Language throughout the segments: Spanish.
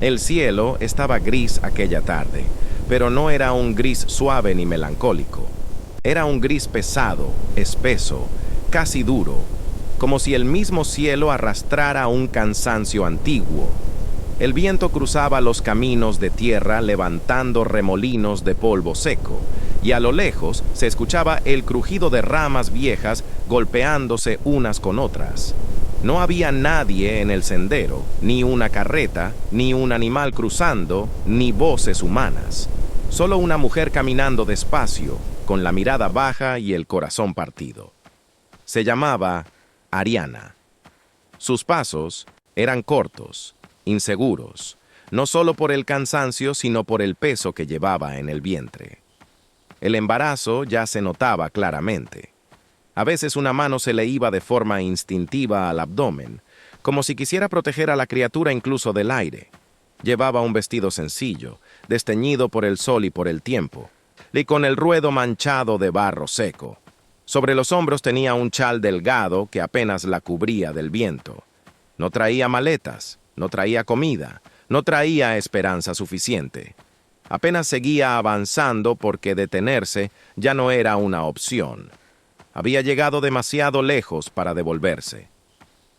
El cielo estaba gris aquella tarde, pero no era un gris suave ni melancólico. Era un gris pesado, espeso, casi duro, como si el mismo cielo arrastrara un cansancio antiguo. El viento cruzaba los caminos de tierra levantando remolinos de polvo seco, y a lo lejos se escuchaba el crujido de ramas viejas golpeándose unas con otras. No había nadie en el sendero, ni una carreta, ni un animal cruzando, ni voces humanas. Solo una mujer caminando despacio, con la mirada baja y el corazón partido. Se llamaba Ariana. Sus pasos eran cortos, inseguros, no solo por el cansancio, sino por el peso que llevaba en el vientre. El embarazo ya se notaba claramente. A veces una mano se le iba de forma instintiva al abdomen, como si quisiera proteger a la criatura incluso del aire. Llevaba un vestido sencillo, desteñido por el sol y por el tiempo, y con el ruedo manchado de barro seco. Sobre los hombros tenía un chal delgado que apenas la cubría del viento. No traía maletas, no traía comida, no traía esperanza suficiente. Apenas seguía avanzando porque detenerse ya no era una opción. Había llegado demasiado lejos para devolverse.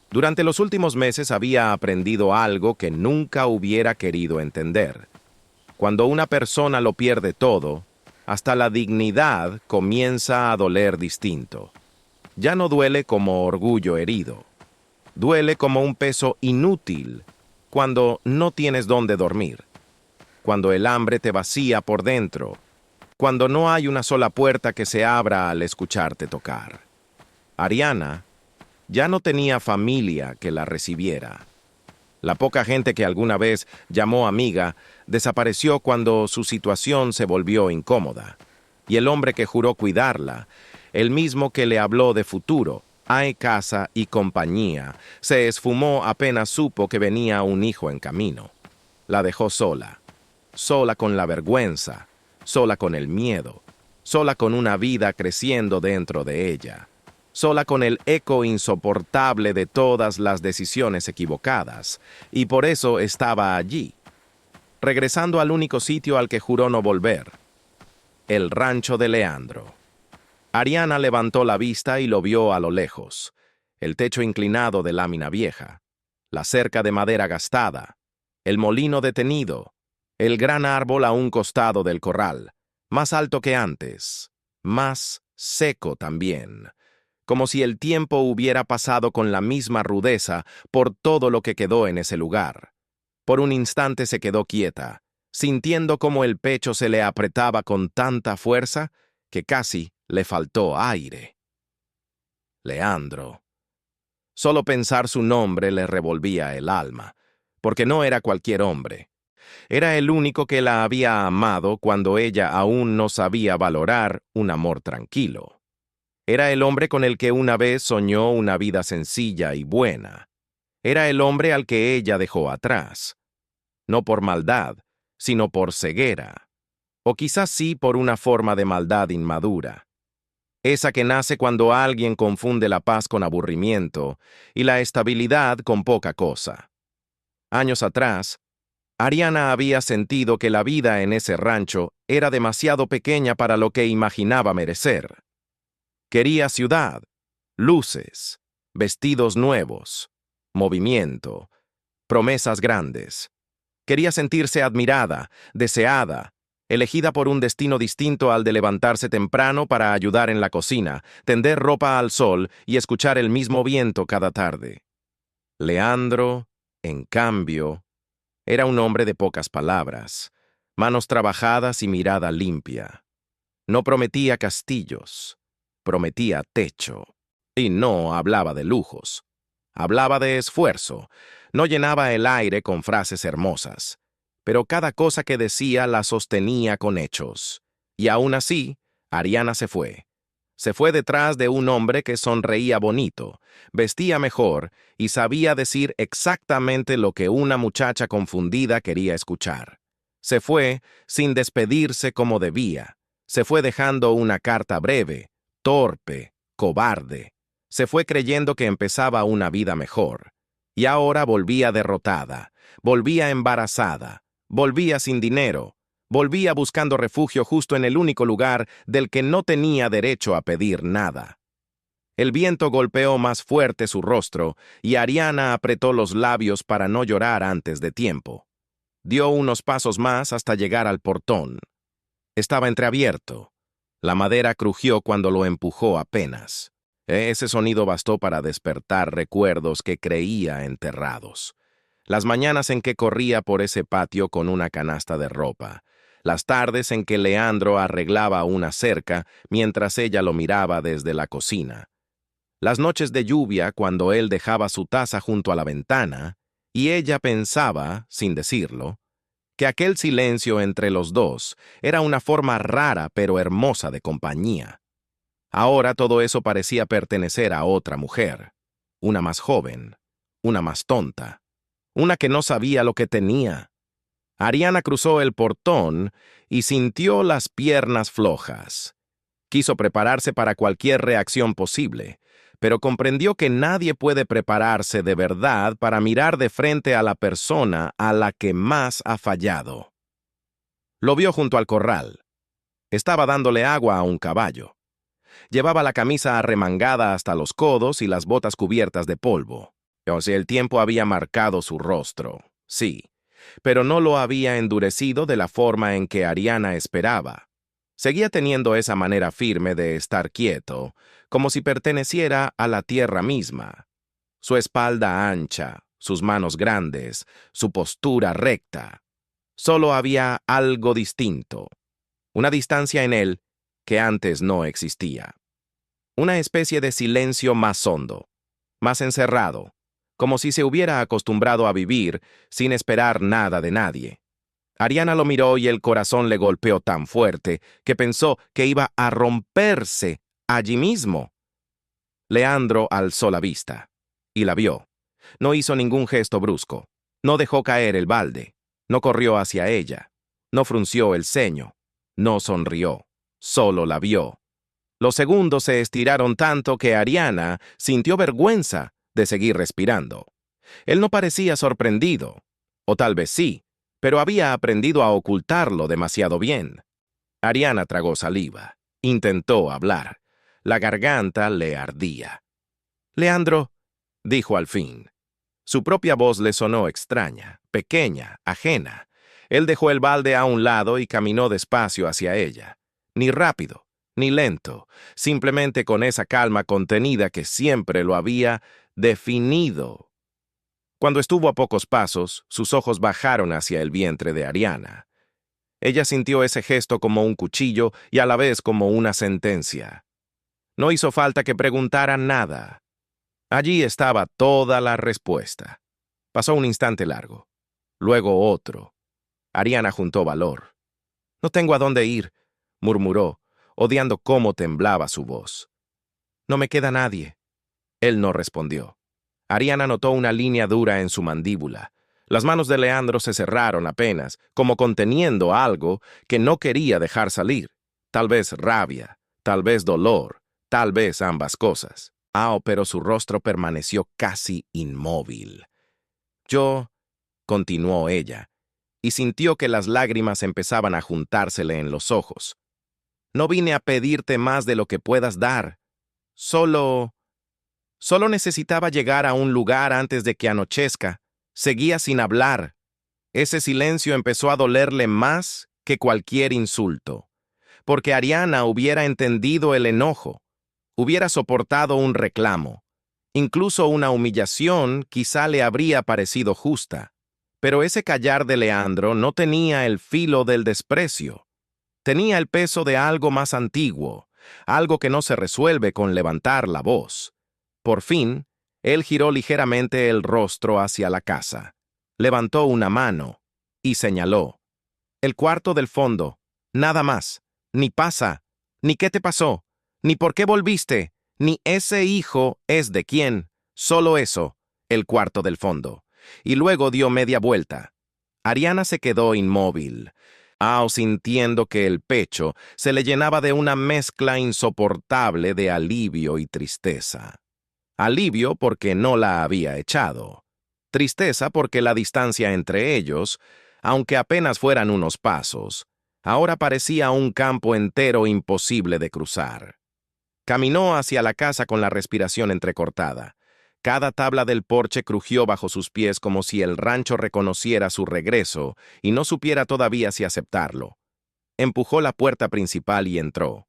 Durante los últimos meses había aprendido algo que nunca hubiera querido entender. Cuando una persona lo pierde todo, hasta la dignidad comienza a doler distinto. Ya no duele como orgullo herido. Duele como un peso inútil cuando no tienes dónde dormir, cuando el hambre te vacía por dentro, cuando no hay una sola puerta que se abra al escucharte tocar. Ariana ya no tenía familia que la recibiera. La poca gente que alguna vez llamó amiga desapareció cuando su situación se volvió incómoda, y el hombre que juró cuidarla, el mismo que le habló de futuro, hay casa y compañía, se esfumó apenas supo que venía un hijo en camino. La dejó sola, sola con la vergüenza, sola con el miedo, sola con una vida creciendo dentro de ella, sola con el eco insoportable de todas las decisiones equivocadas, y por eso estaba allí, regresando al único sitio al que juró no volver, el rancho de Leandro. Ariana levantó la vista y lo vio a lo lejos, el techo inclinado de lámina vieja, la cerca de madera gastada, el molino detenido, el gran árbol a un costado del corral, más alto que antes, más seco también, como si el tiempo hubiera pasado con la misma rudeza por todo lo que quedó en ese lugar. Por un instante se quedó quieta, sintiendo cómo el pecho se le apretaba con tanta fuerza que casi le faltó aire. Leandro. Solo pensar su nombre le revolvía el alma, porque no era cualquier hombre. Era el único que la había amado cuando ella aún no sabía valorar un amor tranquilo. Era el hombre con el que una vez soñó una vida sencilla y buena. Era el hombre al que ella dejó atrás. No por maldad, sino por ceguera. O quizás sí por una forma de maldad inmadura. Esa que nace cuando alguien confunde la paz con aburrimiento y la estabilidad con poca cosa. Años atrás, Ariana había sentido que la vida en ese rancho era demasiado pequeña para lo que imaginaba merecer. Quería ciudad, luces, vestidos nuevos, movimiento, promesas grandes. Quería sentirse admirada, deseada, elegida por un destino distinto al de levantarse temprano para ayudar en la cocina, tender ropa al sol y escuchar el mismo viento cada tarde. Leandro, en cambio, era un hombre de pocas palabras, manos trabajadas y mirada limpia. No prometía castillos, prometía techo. Y no hablaba de lujos. Hablaba de esfuerzo. No llenaba el aire con frases hermosas. Pero cada cosa que decía la sostenía con hechos. Y aún así, Ariana se fue. Se fue detrás de un hombre que sonreía bonito, vestía mejor y sabía decir exactamente lo que una muchacha confundida quería escuchar. Se fue sin despedirse como debía. Se fue dejando una carta breve, torpe, cobarde. Se fue creyendo que empezaba una vida mejor. Y ahora volvía derrotada, volvía embarazada, volvía sin dinero, volvía buscando refugio justo en el único lugar del que no tenía derecho a pedir nada. El viento golpeó más fuerte su rostro y Ariana apretó los labios para no llorar antes de tiempo. Dio unos pasos más hasta llegar al portón. Estaba entreabierto. La madera crujió cuando lo empujó apenas. Ese sonido bastó para despertar recuerdos que creía enterrados. Las mañanas en que corría por ese patio con una canasta de ropa. Las tardes en que Leandro arreglaba una cerca mientras ella lo miraba desde la cocina. Las noches de lluvia cuando él dejaba su taza junto a la ventana y ella pensaba, sin decirlo, que aquel silencio entre los dos era una forma rara pero hermosa de compañía. Ahora todo eso parecía pertenecer a otra mujer, una más joven, una más tonta, una que no sabía lo que tenía. Ariana cruzó el portón y sintió las piernas flojas. Quiso prepararse para cualquier reacción posible, pero comprendió que nadie puede prepararse de verdad para mirar de frente a la persona a la que más ha fallado. Lo vio junto al corral. Estaba dándole agua a un caballo. Llevaba la camisa arremangada hasta los codos y las botas cubiertas de polvo. O sea, el tiempo había marcado su rostro, sí, pero no lo había endurecido de la forma en que Ariana esperaba. Seguía teniendo esa manera firme de estar quieto, como si perteneciera a la tierra misma. Su espalda ancha, sus manos grandes, su postura recta. Solo había algo distinto, una distancia en él que antes no existía. Una especie de silencio más hondo, más encerrado, como si se hubiera acostumbrado a vivir sin esperar nada de nadie. Ariana lo miró y el corazón le golpeó tan fuerte que pensó que iba a romperse allí mismo. Leandro alzó la vista y la vio. No hizo ningún gesto brusco, no dejó caer el balde, no corrió hacia ella, no frunció el ceño, no sonrió, solo la vio. Los segundos se estiraron tanto que Ariana sintió vergüenza de seguir respirando. Él no parecía sorprendido, o tal vez sí, pero había aprendido a ocultarlo demasiado bien. Ariana tragó saliva, intentó hablar. La garganta le ardía. «Leandro», dijo al fin. Su propia voz le sonó extraña, pequeña, ajena. Él dejó el balde a un lado y caminó despacio hacia ella. Ni rápido, ni lento, simplemente con esa calma contenida que siempre lo había definido. Cuando estuvo a pocos pasos, sus ojos bajaron hacia el vientre de Ariana. Ella sintió ese gesto como un cuchillo y a la vez como una sentencia. No hizo falta que preguntaran nada. Allí estaba toda la respuesta. Pasó un instante largo, luego otro. Ariana juntó valor. «No tengo a dónde ir», murmuró, odiando cómo temblaba su voz. «No me queda nadie». Él no respondió. Ariana notó una línea dura en su mandíbula. Las manos de Leandro se cerraron apenas, como conteniendo algo que no quería dejar salir. Tal vez rabia, tal vez dolor, tal vez ambas cosas. Pero su rostro permaneció casi inmóvil. «Yo», continuó ella, y sintió que las lágrimas empezaban a juntársele en los ojos. «No vine a pedirte más de lo que puedas dar. Solo necesitaba llegar a un lugar antes de que anochezca. Seguía sin hablar. Ese silencio empezó a dolerle más que cualquier insulto, porque Ariana hubiera entendido el enojo, hubiera soportado un reclamo. Incluso una humillación quizá le habría parecido justa. Pero ese callar de Leandro no tenía el filo del desprecio. Tenía el peso de algo más antiguo, algo que no se resuelve con levantar la voz. Por fin, él giró ligeramente el rostro hacia la casa. Levantó una mano y señaló. «El cuarto del fondo. Nada más. Ni pasa. Ni qué te pasó. Ni por qué volviste. Ni ese hijo es de quién. Solo eso. El cuarto del fondo». Y luego dio media vuelta. Ariana se quedó inmóvil, sintiendo que el pecho se le llenaba de una mezcla insoportable de alivio y tristeza. Alivio porque no la había echado. Tristeza porque la distancia entre ellos, aunque apenas fueran unos pasos, ahora parecía un campo entero imposible de cruzar. Caminó hacia la casa con la respiración entrecortada. Cada tabla del porche crujió bajo sus pies como si el rancho reconociera su regreso y no supiera todavía si aceptarlo. Empujó la puerta principal y entró.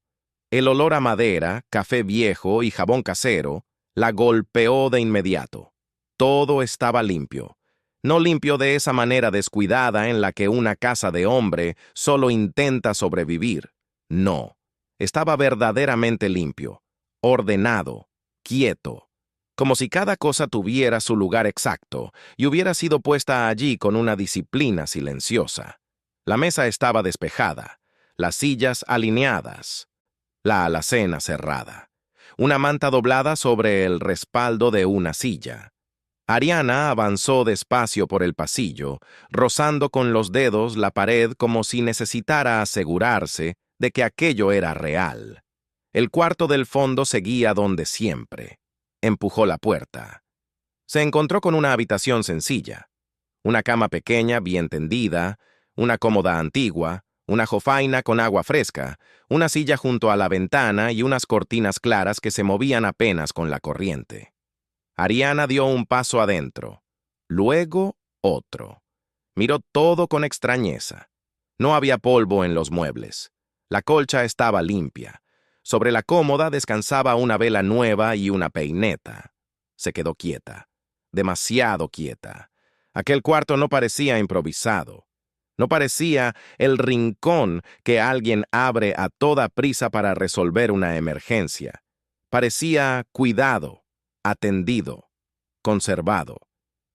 El olor a madera, café viejo y jabón casero la golpeó de inmediato. Todo estaba limpio. No limpio de esa manera descuidada en la que una casa de hombre solo intenta sobrevivir. No. Estaba verdaderamente limpio, ordenado, quieto, como si cada cosa tuviera su lugar exacto y hubiera sido puesta allí con una disciplina silenciosa. La mesa estaba despejada, las sillas alineadas, la alacena cerrada, una manta doblada sobre el respaldo de una silla. Ariana avanzó despacio por el pasillo, rozando con los dedos la pared como si necesitara asegurarse de que aquello era real. El cuarto del fondo seguía donde siempre. Empujó la puerta. Se encontró con una habitación sencilla. Una cama pequeña, bien tendida, una cómoda antigua, una jofaina con agua fresca, una silla junto a la ventana y unas cortinas claras que se movían apenas con la corriente. Ariana dio un paso adentro, luego otro. Miró todo con extrañeza. No había polvo en los muebles. La colcha estaba limpia. Sobre la cómoda descansaba una vela nueva y una peineta. Se quedó quieta, demasiado quieta. Aquel cuarto no parecía improvisado. No parecía el rincón que alguien abre a toda prisa para resolver una emergencia. Parecía cuidado, atendido, conservado,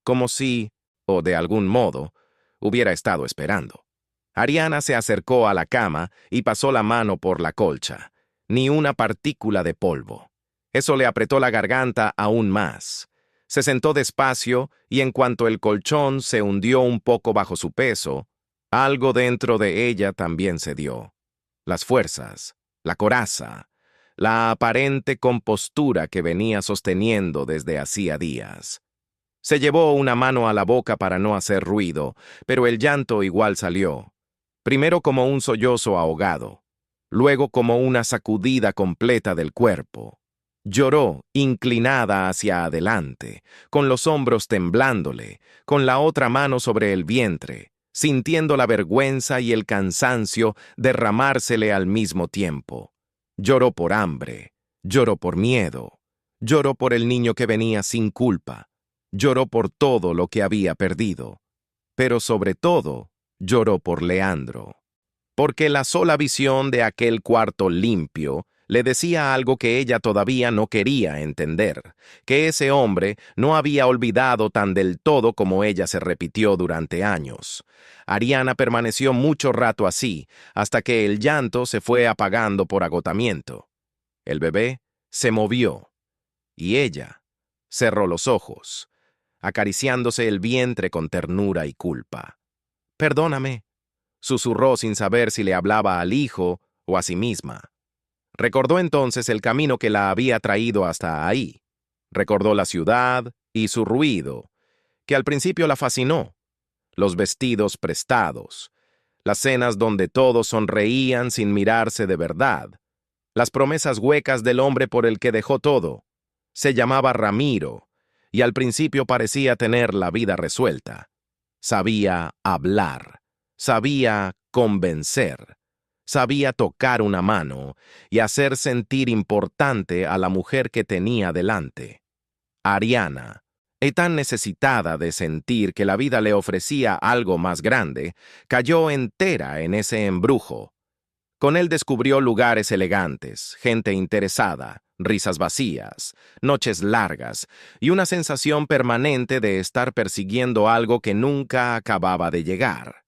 como si, o de algún modo, hubiera estado esperando. Ariana se acercó a la cama y pasó la mano por la colcha. Ni una partícula de polvo. Eso le apretó la garganta aún más. Se sentó despacio y en cuanto el colchón se hundió un poco bajo su peso, algo dentro de ella también cedió. Las fuerzas, la coraza, la aparente compostura que venía sosteniendo desde hacía días. Se llevó una mano a la boca para no hacer ruido, pero el llanto igual salió. Primero como un sollozo ahogado, luego como una sacudida completa del cuerpo. Lloró, inclinada hacia adelante, con los hombros temblándole, con la otra mano sobre el vientre, sintiendo la vergüenza y el cansancio derramársele al mismo tiempo. Lloró por hambre, lloró por miedo, lloró por el niño que venía sin culpa, lloró por todo lo que había perdido, pero sobre todo, lloró por Leandro. Porque la sola visión de aquel cuarto limpio le decía algo que ella todavía no quería entender, que ese hombre no había olvidado tan del todo como ella se repitió durante años. Ariana permaneció mucho rato así, hasta que el llanto se fue apagando por agotamiento. El bebé se movió, y ella cerró los ojos, acariciándose el vientre con ternura y culpa. «Perdóname», susurró sin saber si le hablaba al hijo o a sí misma. Recordó entonces el camino que la había traído hasta ahí. Recordó la ciudad y su ruido, que al principio la fascinó. Los vestidos prestados, las cenas donde todos sonreían sin mirarse de verdad, las promesas huecas del hombre por el que dejó todo. Se llamaba Ramiro, y al principio parecía tener la vida resuelta. Sabía hablar. Sabía convencer, sabía tocar una mano y hacer sentir importante a la mujer que tenía delante. Ariana, y tan necesitada de sentir que la vida le ofrecía algo más grande, cayó entera en ese embrujo. Con él descubrió lugares elegantes, gente interesada, risas vacías, noches largas y una sensación permanente de estar persiguiendo algo que nunca acababa de llegar.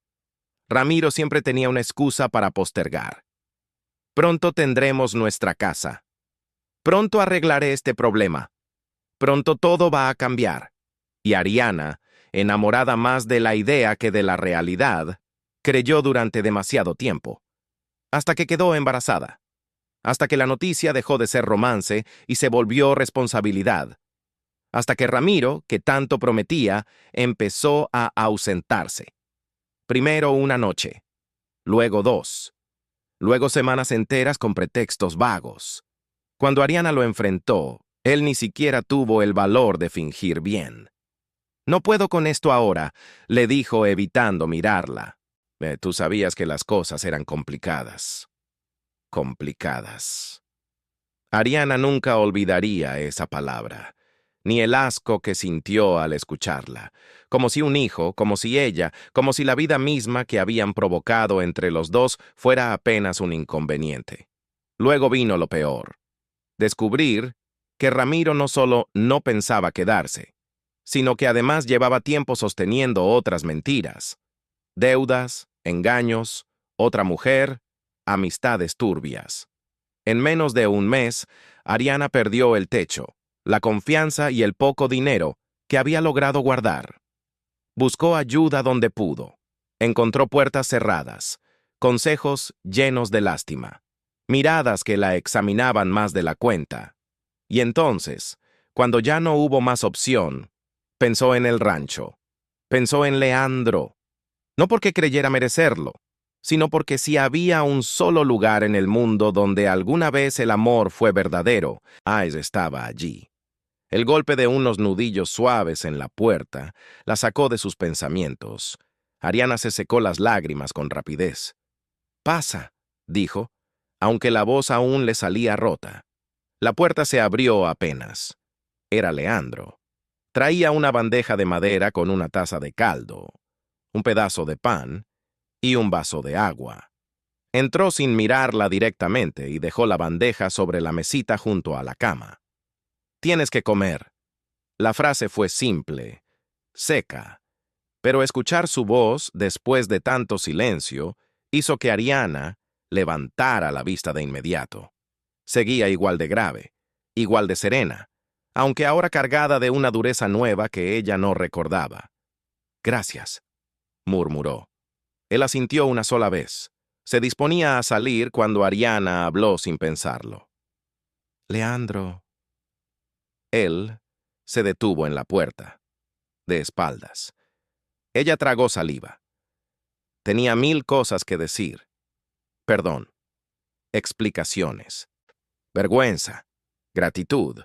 Ramiro siempre tenía una excusa para postergar. Pronto tendremos nuestra casa. Pronto arreglaré este problema. Pronto todo va a cambiar. Y Ariana, enamorada más de la idea que de la realidad, creyó durante demasiado tiempo. Hasta que quedó embarazada. Hasta que la noticia dejó de ser romance y se volvió responsabilidad. hasta que Ramiro, que tanto prometía, empezó a ausentarse. Primero una noche, luego 2, luego semanas enteras con pretextos vagos. Cuando Ariana lo enfrentó, él ni siquiera tuvo el valor de fingir bien. «No puedo con esto ahora», le dijo evitando mirarla. Tú sabías que las cosas eran complicadas. Complicadas. Ariana nunca olvidaría esa palabra, ni el asco que sintió al escucharla, como si un hijo, como si ella, como si la vida misma que habían provocado entre los dos fuera apenas un inconveniente. Luego vino lo peor. Descubrir que Ramiro no solo no pensaba quedarse, sino que además llevaba tiempo sosteniendo otras mentiras. Deudas, engaños, otra mujer, amistades turbias. En menos de un mes, Ariana perdió el techo, la confianza y el poco dinero que había logrado guardar. Buscó ayuda donde pudo. Encontró puertas cerradas, consejos llenos de lástima, miradas que la examinaban más de la cuenta. Y entonces, cuando ya no hubo más opción, pensó en el rancho. Pensó en Leandro. No porque creyera merecerlo, sino porque si había un solo lugar en el mundo donde alguna vez el amor fue verdadero, ese estaba allí. El golpe de unos nudillos suaves en la puerta la sacó de sus pensamientos. Ariana se secó las lágrimas con rapidez. «Pasa», dijo, aunque la voz aún le salía rota. La puerta se abrió apenas. Era Leandro. Traía una bandeja de madera con una taza de caldo, un pedazo de pan y un vaso de agua. Entró sin mirarla directamente y dejó la bandeja sobre la mesita junto a la cama. «Tienes que comer». La frase fue simple, seca, pero escuchar su voz después de tanto silencio hizo que Ariana levantara la vista de inmediato. Seguía igual de grave, igual de serena, aunque ahora cargada de una dureza nueva que ella no recordaba. «Gracias», murmuró. Él asintió una sola vez. Se disponía a salir cuando Ariana habló sin pensarlo. «Leandro». Él se detuvo en la puerta, de espaldas. Ella tragó saliva. Tenía 1000 cosas que decir. Perdón, explicaciones, vergüenza, gratitud,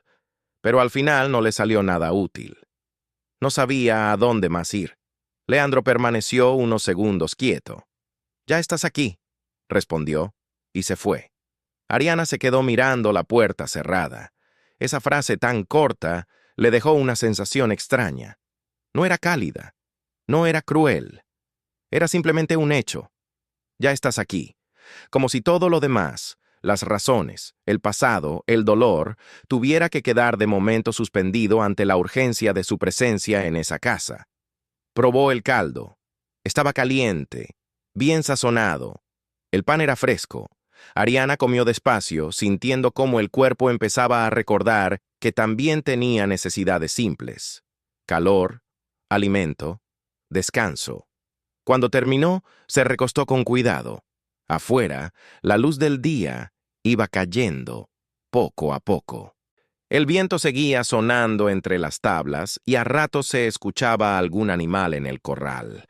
pero al final no le salió nada útil. No sabía a dónde más ir. Leandro permaneció unos segundos quieto. «Ya estás aquí», respondió, y se fue. Ariana se quedó mirando la puerta cerrada. Esa frase tan corta le dejó una sensación extraña. No era cálida, no era cruel. Era simplemente un hecho. «Ya estás aquí», como si todo lo demás, las razones, el pasado, el dolor, tuviera que quedar de momento suspendido ante la urgencia de su presencia en esa casa. Probó el caldo. Estaba caliente, bien sazonado. El pan era fresco. Ariana comió despacio, sintiendo cómo el cuerpo empezaba a recordar que también tenía necesidades simples: calor, alimento, descanso. Cuando terminó, se recostó con cuidado. Afuera, la luz del día iba cayendo, poco a poco. El viento seguía sonando entre las tablas y a ratos se escuchaba algún animal en el corral.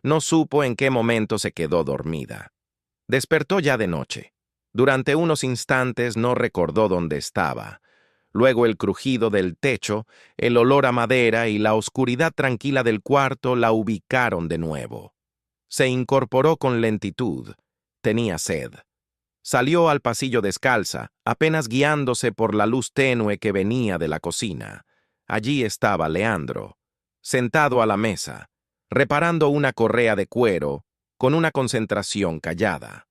No supo en qué momento se quedó dormida. Despertó ya de noche. Durante unos instantes no recordó dónde estaba. Luego el crujido del techo, el olor a madera y la oscuridad tranquila del cuarto la ubicaron de nuevo. Se incorporó con lentitud. Tenía sed. Salió al pasillo descalza, apenas guiándose por la luz tenue que venía de la cocina. Allí estaba Leandro, sentado a la mesa, reparando una correa de cuero, con una concentración callada.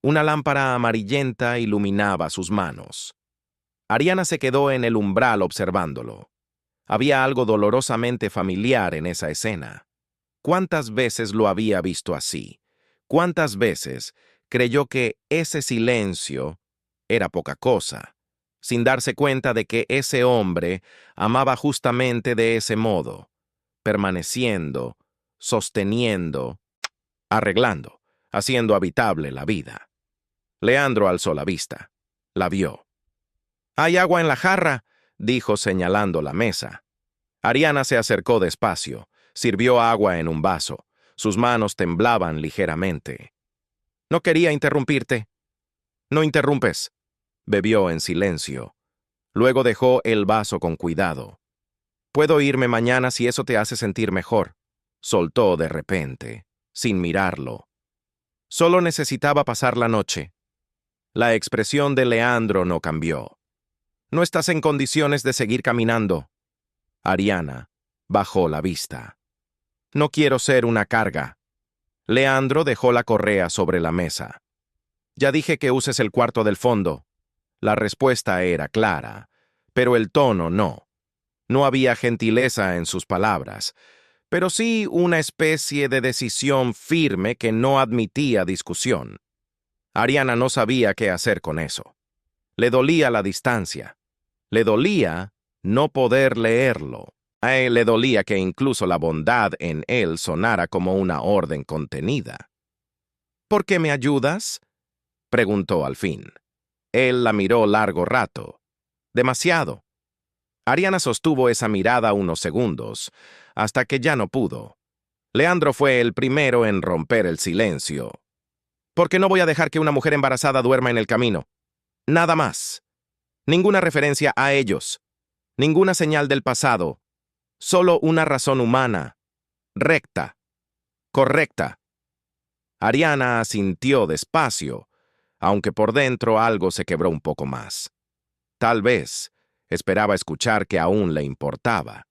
Una lámpara amarillenta iluminaba sus manos. Ariana se quedó en el umbral observándolo. Había algo dolorosamente familiar en esa escena. ¿Cuántas veces lo había visto así? ¿Cuántas veces creyó que ese silencio era poca cosa, sin darse cuenta de que ese hombre amaba justamente de ese modo, permaneciendo, sosteniendo, arreglando, haciendo habitable la vida? Leandro alzó la vista. La vio. «Hay agua en la jarra», dijo señalando la mesa. Ariana se acercó despacio, sirvió agua en un vaso. Sus manos temblaban ligeramente. No quería interrumpirte. No interrumpes. Bebió en silencio. Luego dejó el vaso con cuidado. Puedo irme mañana si eso te hace sentir mejor, soltó de repente, sin mirarlo. Solo necesitaba pasar la noche. La expresión de Leandro no cambió. No estás en condiciones de seguir caminando. Ariana bajó la vista. No quiero ser una carga. Leandro dejó la correa sobre la mesa. Ya dije que uses el cuarto del fondo. La respuesta era clara, pero el tono no. No había gentileza en sus palabras, pero sí una especie de decisión firme que no admitía discusión. Ariana no sabía qué hacer con eso. Le dolía la distancia. Le dolía no poder leerlo. A él le dolía que incluso la bondad en él sonara como una orden contenida. ¿Por qué me ayudas?, preguntó al fin. Él la miró largo rato. Demasiado. Ariana sostuvo esa mirada unos segundos, hasta que ya no pudo. Leandro fue el primero en romper el silencio. ¿Por qué no voy a dejar que una mujer embarazada duerma en el camino? Nada más. Ninguna referencia a ellos. Ninguna señal del pasado. Solo una razón humana. Recta. Correcta. Ariana asintió despacio, aunque por dentro algo se quebró un poco más. Tal vez esperaba escuchar que aún le importaba.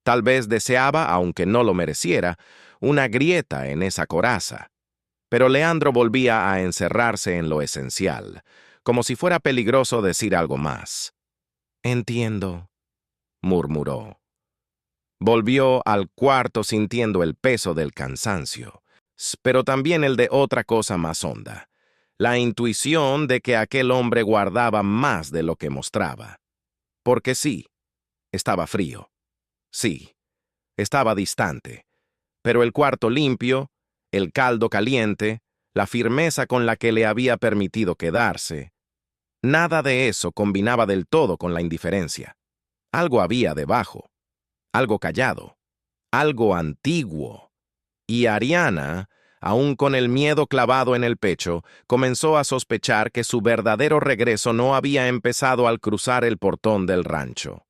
Tal vez deseaba, aunque no lo mereciera, una grieta en esa coraza. Pero Leandro volvía a encerrarse en lo esencial, como si fuera peligroso decir algo más. «Entiendo», murmuró. Volvió al cuarto sintiendo el peso del cansancio, pero también el de otra cosa más honda, la intuición de que aquel hombre guardaba más de lo que mostraba. Porque sí, estaba frío. Sí, estaba distante. Pero el cuarto limpio, el caldo caliente, la firmeza con la que le había permitido quedarse, nada de eso combinaba del todo con la indiferencia. Algo había debajo. Algo callado, algo antiguo. Y Ariana, aún con el miedo clavado en el pecho, comenzó a sospechar que su verdadero regreso no había empezado al cruzar el portón del rancho.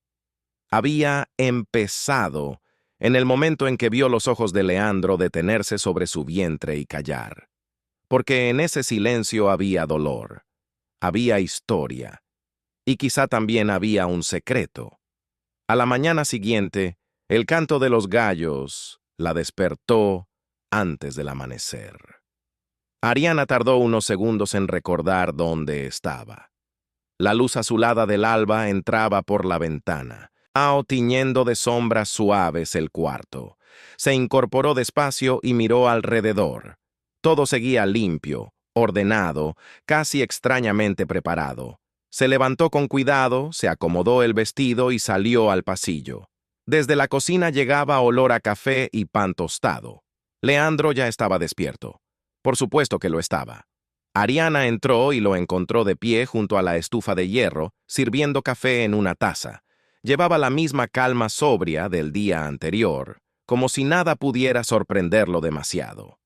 Había empezado en el momento en que vio los ojos de Leandro detenerse sobre su vientre y callar. Porque en ese silencio había dolor, había historia, y quizá también había un secreto. A la mañana siguiente, el canto de los gallos la despertó antes del amanecer. Ariana tardó unos segundos en recordar dónde estaba. La luz azulada del alba entraba por la ventana, tiñendo de sombras suaves el cuarto. Se incorporó despacio y miró alrededor. Todo seguía limpio, ordenado, casi extrañamente preparado. Se levantó con cuidado, se acomodó el vestido y salió al pasillo. Desde la cocina llegaba olor a café y pan tostado. Leandro ya estaba despierto. Por supuesto que lo estaba. Ariana entró y lo encontró de pie junto a la estufa de hierro, sirviendo café en una taza. Llevaba la misma calma sobria del día anterior, como si nada pudiera sorprenderlo demasiado.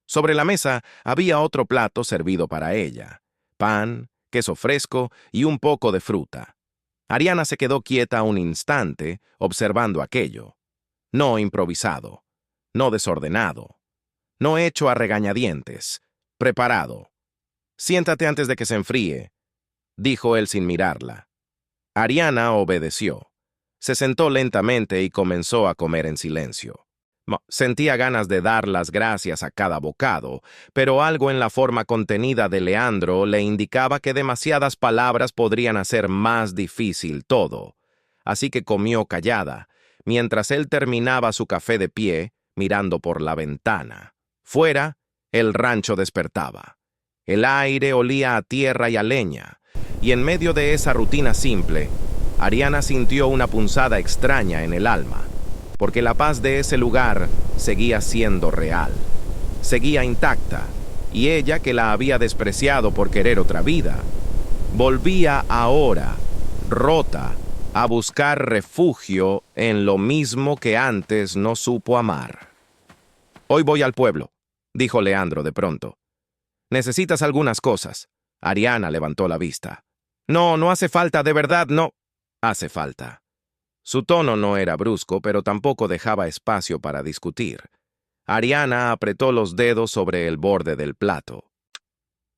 Sobre la mesa había otro plato servido para ella. Pan, queso fresco y un poco de fruta. Ariana se quedó quieta un instante, observando aquello. No improvisado, no desordenado, no hecho a regañadientes, preparado. «Siéntate antes de que se enfríe», dijo él sin mirarla. Ariana obedeció. Se sentó lentamente y comenzó a comer en silencio. Sentía ganas de dar las gracias a cada bocado, pero algo en la forma contenida de Leandro le indicaba que demasiadas palabras podrían hacer más difícil todo. Así que comió callada, mientras él terminaba su café de pie, mirando por la ventana. Fuera, el rancho despertaba. El aire olía a tierra y a leña, y en medio de esa rutina simple, Ariana sintió una punzada extraña en el alma. Porque la paz de ese lugar seguía siendo real, seguía intacta, y ella, que la había despreciado por querer otra vida, volvía ahora, rota, a buscar refugio en lo mismo que antes no supo amar. Hoy voy al pueblo, dijo Leandro de pronto. Necesitas algunas cosas. Ariana levantó la vista. No, no hace falta, de verdad, no. Hace falta. Su tono no era brusco, pero tampoco dejaba espacio para discutir. Ariana apretó los dedos sobre el borde del plato.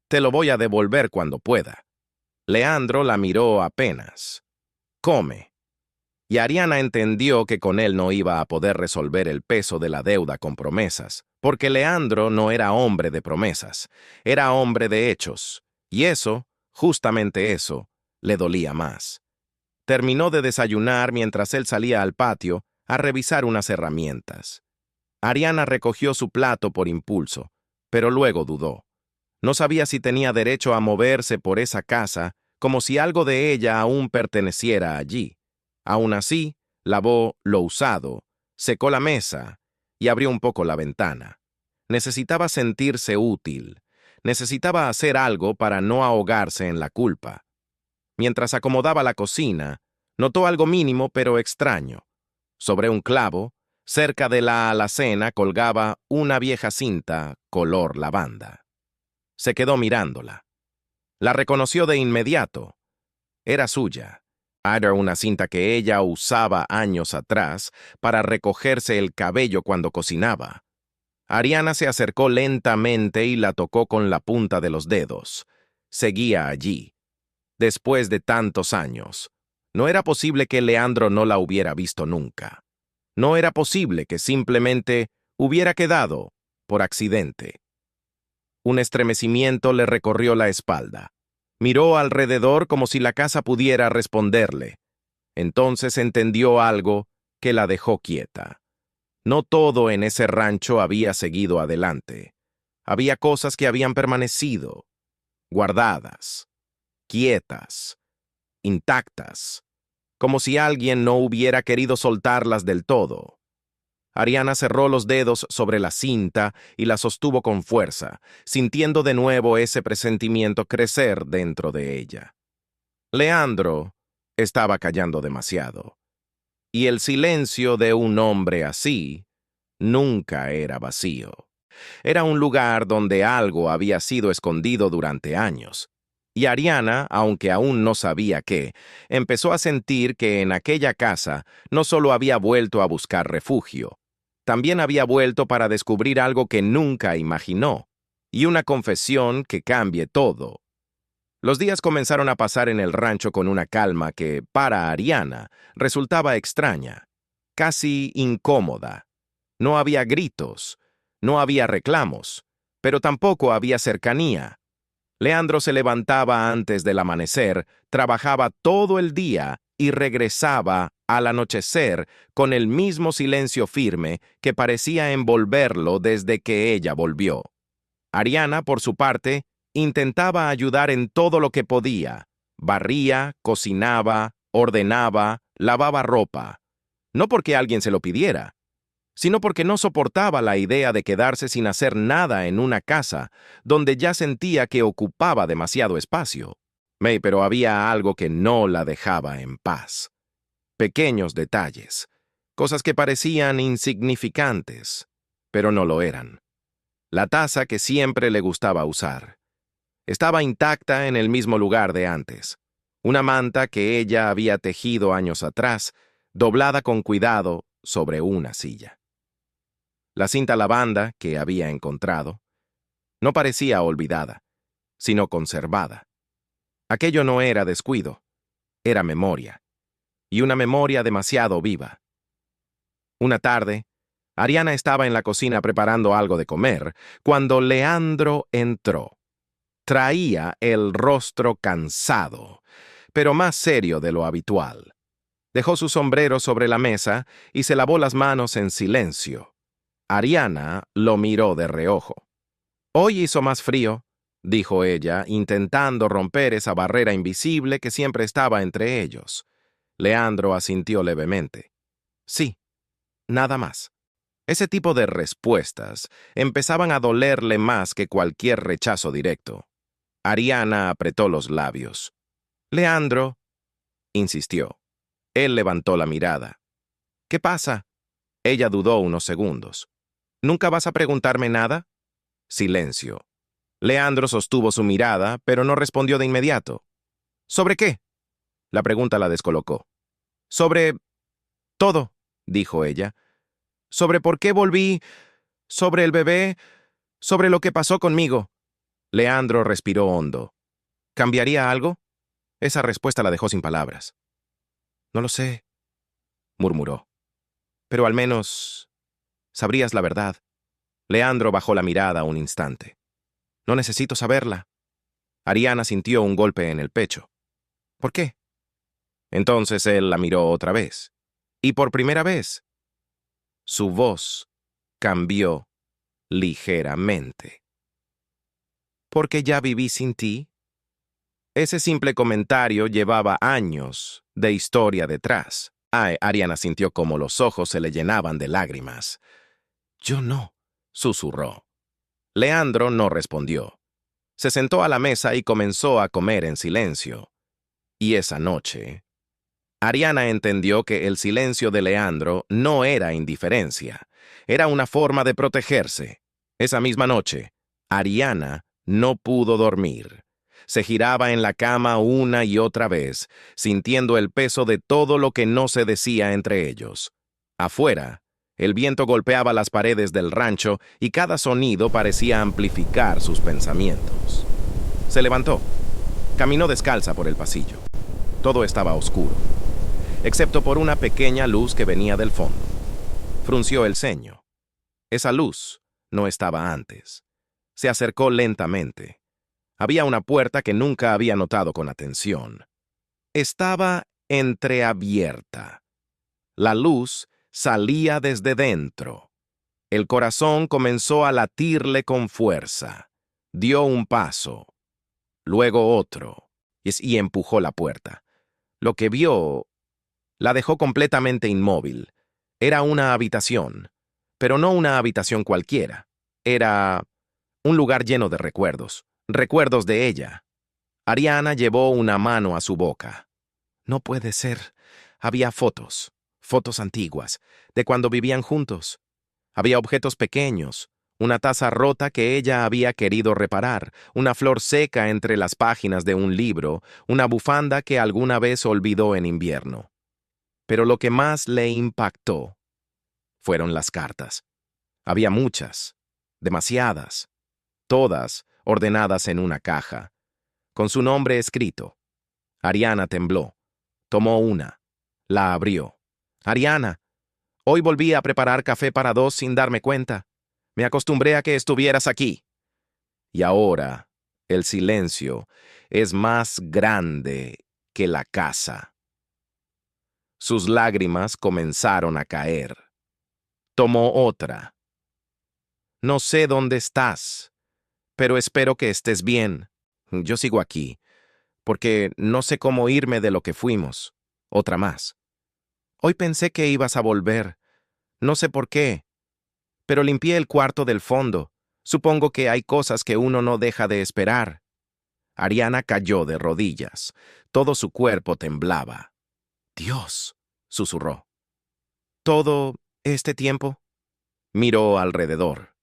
Te lo voy a devolver cuando pueda. Leandro la miró apenas. Come. Y Ariana entendió que con él no iba a poder resolver el peso de la deuda con promesas, porque Leandro no era hombre de promesas, era hombre de hechos, y eso, justamente eso, le dolía más. Terminó de desayunar mientras él salía al patio a revisar unas herramientas. Ariana recogió su plato por impulso, pero luego dudó. No sabía si tenía derecho a moverse por esa casa como si algo de ella aún perteneciera allí. Aún así, lavó lo usado, secó la mesa y abrió un poco la ventana. Necesitaba sentirse útil. Necesitaba hacer algo para no ahogarse en la culpa. Mientras acomodaba la cocina, notó algo mínimo pero extraño. Sobre un clavo, cerca de la alacena, colgaba una vieja cinta color lavanda. Se quedó mirándola. La reconoció de inmediato. Era suya. Era una cinta que ella usaba años atrás para recogerse el cabello cuando cocinaba. Ariana se acercó lentamente y la tocó con la punta de los dedos. Seguía allí. Después de tantos años, no era posible que Leandro no la hubiera visto nunca. No era posible que simplemente hubiera quedado por accidente. Un estremecimiento le recorrió la espalda. Miró alrededor como si la casa pudiera responderle. Entonces entendió algo que la dejó quieta. No todo en ese rancho había seguido adelante. Había cosas que habían permanecido, guardadas, quietas, intactas, como si alguien no hubiera querido soltarlas del todo. Ariana cerró los dedos sobre la cinta y la sostuvo con fuerza, sintiendo de nuevo ese presentimiento crecer dentro de ella. Leandro estaba callando demasiado, y el silencio de un hombre así nunca era vacío. Era un lugar donde algo había sido escondido durante años, y Ariana, aunque aún no sabía qué, empezó a sentir que en aquella casa no solo había vuelto a buscar refugio, también había vuelto para descubrir algo que nunca imaginó, y una confesión que cambie todo. Los días comenzaron a pasar en el rancho con una calma que, para Ariana, resultaba extraña, casi incómoda. No había gritos, no había reclamos, pero tampoco había cercanía. Leandro se levantaba antes del amanecer, trabajaba todo el día y regresaba al anochecer con el mismo silencio firme que parecía envolverlo desde que ella volvió. Ariana, por su parte, intentaba ayudar en todo lo que podía. Barría, cocinaba, ordenaba, lavaba ropa. No porque alguien se lo pidiera, sino porque no soportaba la idea de quedarse sin hacer nada en una casa donde ya sentía que ocupaba demasiado espacio. Pero había algo que no la dejaba en paz. Pequeños detalles, cosas que parecían insignificantes, pero no lo eran. La taza que siempre le gustaba usar. Estaba intacta en el mismo lugar de antes. Una manta que ella había tejido años atrás, doblada con cuidado sobre una silla. La cinta lavanda que había encontrado no parecía olvidada, sino conservada. Aquello no era descuido, era memoria, y una memoria demasiado viva. Una tarde, Ariana estaba en la cocina preparando algo de comer, cuando Leandro entró. Traía el rostro cansado, pero más serio de lo habitual. Dejó su sombrero sobre la mesa y se lavó las manos en silencio. Ariana lo miró de reojo. «Hoy hizo más frío», dijo ella, intentando romper esa barrera invisible que siempre estaba entre ellos. Leandro asintió levemente. «Sí, nada más». Ese tipo de respuestas empezaban a dolerle más que cualquier rechazo directo. Ariana apretó los labios. «Leandro», insistió. Él levantó la mirada. ¿Qué pasa? Ella dudó unos segundos. ¿Nunca vas a preguntarme nada? Silencio. Leandro sostuvo su mirada, pero no respondió de inmediato. ¿Sobre qué? La pregunta la descolocó. Sobre todo, dijo ella. Sobre por qué volví, sobre el bebé, sobre lo que pasó conmigo. Leandro respiró hondo. ¿Cambiaría algo? Esa respuesta la dejó sin palabras. No lo sé, murmuró. Pero al menos sabrías la verdad. Leandro bajó la mirada un instante. No necesito saberla. Ariana sintió un golpe en el pecho. ¿Por qué? Entonces él la miró otra vez. Y por primera vez, su voz cambió ligeramente. ¿Porque ya viví sin ti? Ese simple comentario llevaba años de historia detrás. Ay, Ariana sintió como los ojos se le llenaban de lágrimas. Yo no, susurró. Leandro no respondió. Se sentó a la mesa y comenzó a comer en silencio. Y esa noche, Ariana entendió que el silencio de Leandro no era indiferencia, era una forma de protegerse. Esa misma noche, Ariana no pudo dormir. Se giraba en la cama una y otra vez, sintiendo el peso de todo lo que no se decía entre ellos. Afuera, el viento golpeaba las paredes del rancho y cada sonido parecía amplificar sus pensamientos. Se levantó. Caminó descalza por el pasillo. Todo estaba oscuro, excepto por una pequeña luz que venía del fondo. Frunció el ceño. Esa luz no estaba antes. Se acercó lentamente. Había una puerta que nunca había notado con atención. Estaba entreabierta. La luz salía desde dentro. El corazón comenzó a latirle con fuerza. Dio un paso, luego otro, y empujó la puerta. Lo que vio la dejó completamente inmóvil. Era una habitación, pero no una habitación cualquiera. Era un lugar lleno de recuerdos, recuerdos de ella. Ariana llevó una mano a su boca. No puede ser. Había fotos, fotos antiguas, de cuando vivían juntos. Había objetos pequeños, una taza rota que ella había querido reparar, una flor seca entre las páginas de un libro, una bufanda que alguna vez olvidó en invierno. Pero lo que más le impactó fueron las cartas. Había muchas, demasiadas, todas ordenadas en una caja, con su nombre escrito. Ariana tembló. Tomó una. La abrió. Ariana, hoy volví a preparar café para dos sin darme cuenta. Me acostumbré a que estuvieras aquí. Y ahora, el silencio es más grande que la casa. Sus lágrimas comenzaron a caer. Tomó otra. No sé dónde estás, pero espero que estés bien. Yo sigo aquí, porque no sé cómo irme de lo que fuimos. Otra más. Hoy pensé que ibas a volver. No sé por qué, pero limpié el cuarto del fondo. Supongo que hay cosas que uno no deja de esperar. Ariana cayó de rodillas. Todo su cuerpo temblaba. Dios, susurró. ¿Todo este tiempo? Miró alrededor.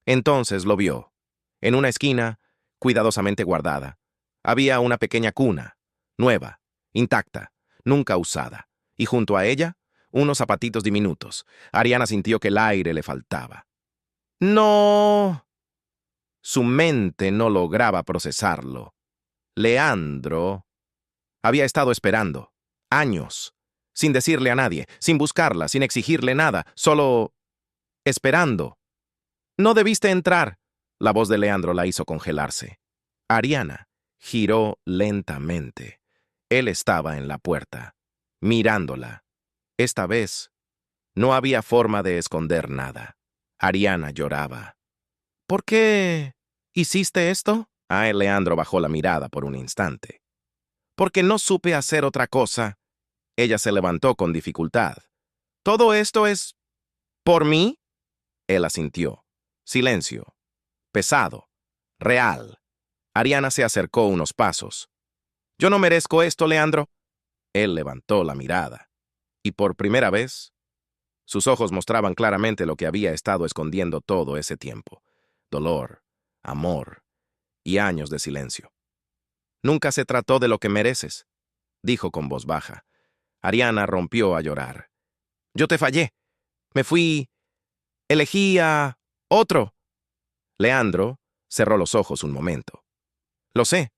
Entonces lo vio. En una esquina, cuidadosamente guardada, había una pequeña cuna, nueva, intacta, nunca usada, y junto a ella, unos zapatitos diminutos. Ariana sintió que el aire le faltaba. ¡No! Su mente no lograba procesarlo. Leandro había estado esperando, años, sin decirle a nadie, sin buscarla, sin exigirle nada, solo esperando. «No debiste entrar», la voz de Leandro la hizo congelarse. Ariana giró lentamente. Él estaba en la puerta, mirándola. Esta vez, no había forma de esconder nada. Ariana lloraba. «¿Por qué hiciste esto?» Leandro bajó la mirada por un instante. «Porque no supe hacer otra cosa». Ella se levantó con dificultad. «¿Todo esto es por mí?» Él asintió. Silencio. Pesado. Real. Ariana se acercó unos pasos. «Yo no merezco esto, Leandro». Él levantó la mirada, y por primera vez, sus ojos mostraban claramente lo que había estado escondiendo todo ese tiempo: dolor, amor y años de silencio. «Nunca se trató de lo que mereces», dijo con voz baja. Ariana rompió a llorar. «Yo te fallé. Me fui. Elegí a otro». Leandro cerró los ojos un momento. «Lo sé.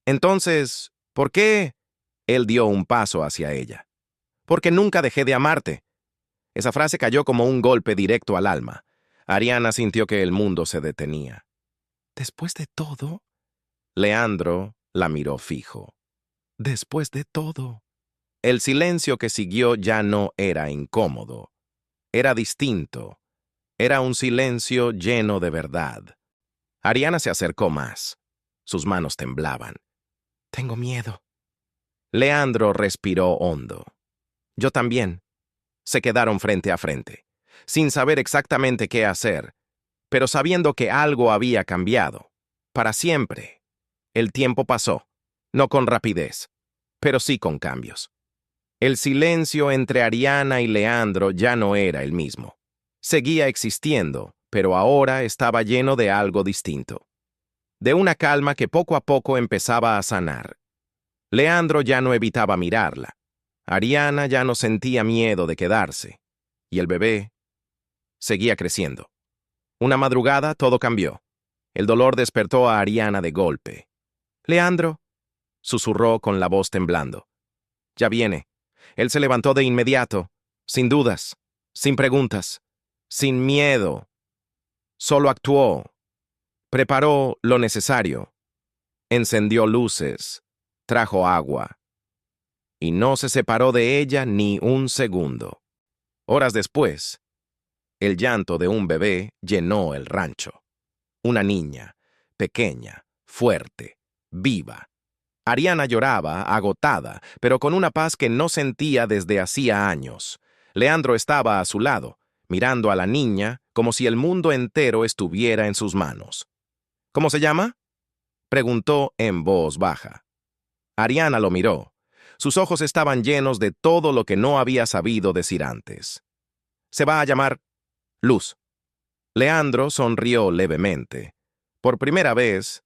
Entonces, ¿por qué?» Él dio un paso hacia ella. «Porque nunca dejé de amarte». Esa frase cayó como un golpe directo al alma. Ariana sintió que el mundo se detenía. «¿Después de todo?» Leandro la miró fijo. «Después de todo». El silencio que siguió ya no era incómodo. Era distinto. Era un silencio lleno de verdad. Ariana se acercó más. Sus manos temblaban. «Tengo miedo». Leandro respiró hondo. «Yo también». Se quedaron frente a frente, sin saber exactamente qué hacer, pero sabiendo que algo había cambiado. Para siempre. El tiempo pasó, no con rapidez, pero sí con cambios. El silencio entre Ariana y Leandro ya no era el mismo. Seguía existiendo, pero ahora estaba lleno de algo distinto. De una calma que poco a poco empezaba a sanar. Leandro ya no evitaba mirarla. Ariana ya no sentía miedo de quedarse. Y el bebé seguía creciendo. Una madrugada todo cambió. El dolor despertó a Ariana de golpe. «Leandro», susurró con la voz temblando. «Ya viene». Él se levantó de inmediato, sin dudas, sin preguntas, sin miedo. Solo actuó. Preparó lo necesario. Encendió luces. Trajo agua. Y no se separó de ella ni un segundo. Horas después, el llanto de un bebé llenó el rancho. Una niña, pequeña, fuerte, viva. Ariana lloraba, agotada, pero con una paz que no sentía desde hacía años. Leandro estaba a su lado, mirando a la niña como si el mundo entero estuviera en sus manos. «¿Cómo se llama?», preguntó en voz baja. Ariana lo miró. Sus ojos estaban llenos de todo lo que no había sabido decir antes. «Se va a llamar Luz». Leandro sonrió levemente. Por primera vez,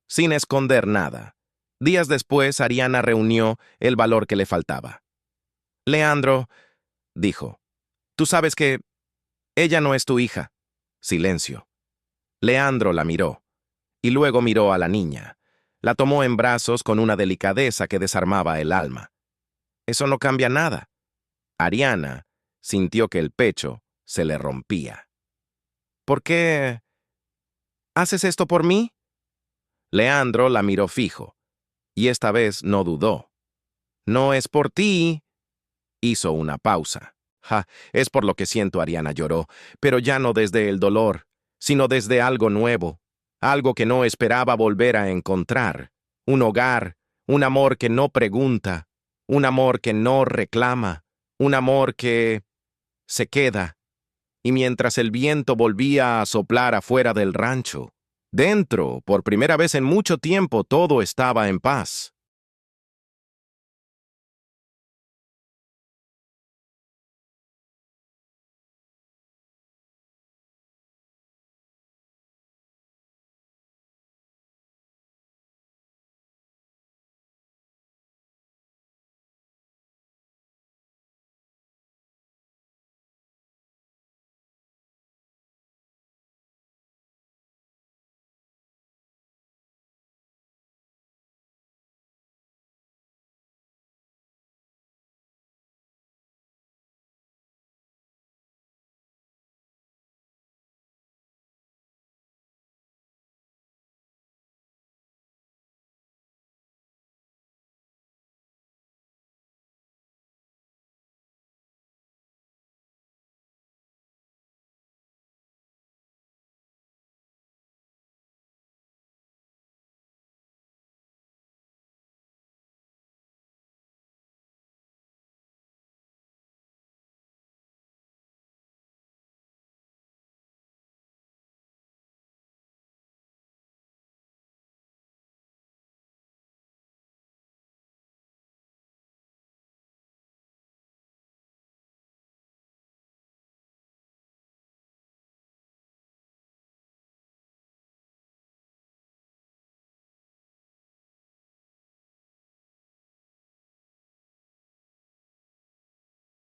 sin esconder nada. Días después, Ariana reunió el valor que le faltaba. «Leandro», dijo, «tú sabes que ella no es tu hija». Silencio. Leandro la miró, y luego miró a la niña. La tomó en brazos con una delicadeza que desarmaba el alma. «Eso no cambia nada». Ariana sintió que el pecho se le rompía. «¿Por qué haces esto por mí?». Leandro la miró fijo, y esta vez no dudó. «No es por ti». Hizo una pausa. «Es por lo que siento», Ariana lloró, pero ya no desde el dolor, sino desde algo nuevo, algo que no esperaba volver a encontrar. Un hogar, un amor que no pregunta, un amor que no reclama, un amor que se queda. Y mientras el viento volvía a soplar afuera del rancho, dentro, por primera vez en mucho tiempo, todo estaba en paz.